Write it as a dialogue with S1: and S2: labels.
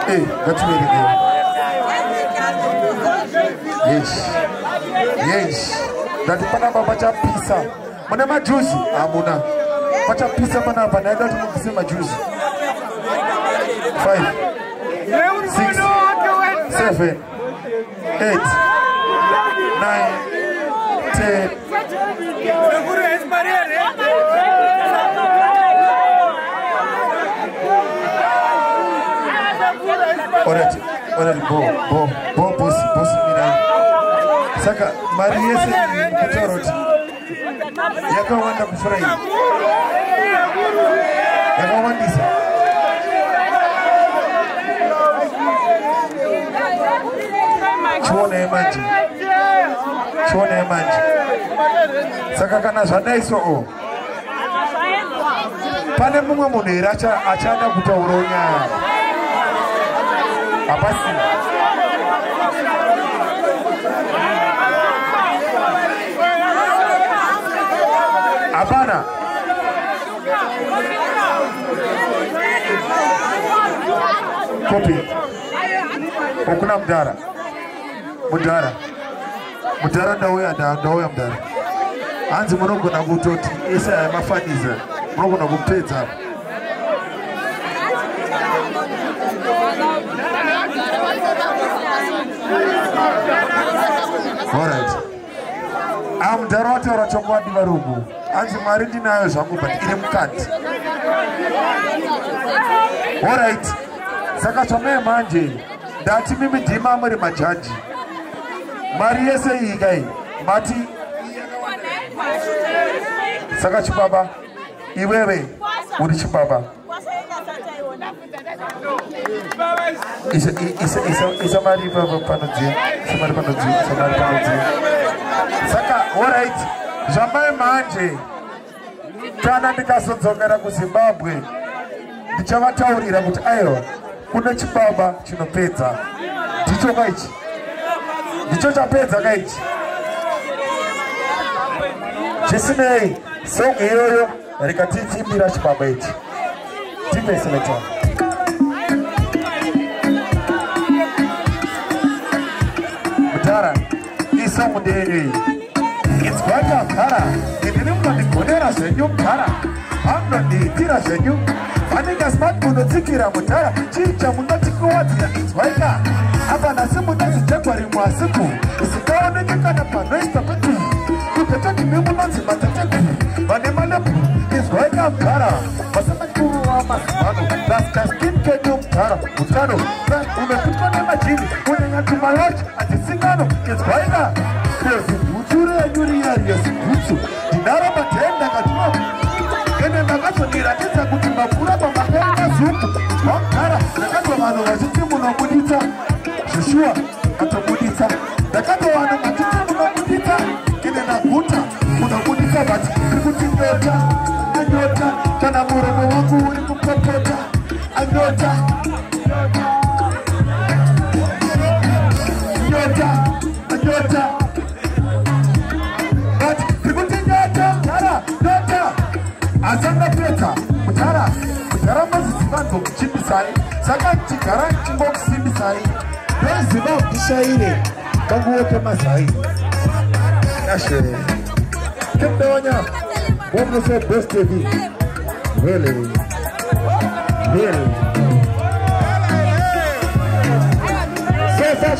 S1: Hey, that's me again. Yes. That's Panama Pacha Pizza. Manama juice, Amuna. Pacha Pizza Panama, I don't want to say my juice. 5, 6, 7, 8, 9, 10. Alright, boss, Mina. Saka, Maria said, Yaka wanda kufurahi. Yaka wandisa. Chuone manji. Saka kana zvadaiso o. Pane mumwe munhu here achada kutaurawo nyaya. Hapasi. Hapana. Kopi. Okuna mudhara. Mudhara ndauya mudhara. Hanzi munogona kutoti esa yamafaniza. Munogona kupedza. Alright. Mudhara wataura chokwadi varungu. Hanzi mari ndinayo zvangu but iri mukati. Alright. Saka chomeye manje ndati mimi ndima muri majaji. Mari yese iyi kai mati saka chibaba iwewe uri chibaba. Isa mari panodziya. Saka alright. Zvamai manje kana ndikazodzokera kuZimbabwe ndichavataurira kuti aiwa kune chibaba chinopedza. Ndicho kaichi. Ndicho chapedza kaichi. Zvisinei song iyoyo rikatichimbira chibaba ichi. Tipe selector. Mutara, hii song ndeyeni. It's quite a Mutara. Ndinimukadigonera zvenyu Mutara. Hamnondiitira zvenyu. Vanenge smart munotsikira Mutara. Chii chamunotikuwadzira inzwaika. Apa nasi munonzi Jaguari mwasiku. Usikaoneke kana panoiswa petu. Kutototi mimunonzi matateku. Vane malepu inzwaika Mutara. Masamakuru wa masimano. Rasta skin kenyu Mutara. Mutaro. Umepitwa nemajini. Unenyatumalochi atisingano. Inzwaika. Uture yuri yari yasikutu. Dinara matenda katuma. Kene ndakazoniratidza kuti mapura pamapenga zupu. Mutara. Ndakatwa vanhu vachiti munobuditsa. Joshua atomuditsa. Ndakatwa vanhu vachiti munobuditsa. Kene ndaguta munobuditsa vati. Ndikuti nyota. Anyota. Kana muromo wangu uri kupopota. Anyota. Nyota. Azanga peta Mutara mazizivango kuchimbisai saka chigara chimbokusimbisai ndoziva kudishaire kanguwoke mazai ashe kemdawanya womnose best TV really so far,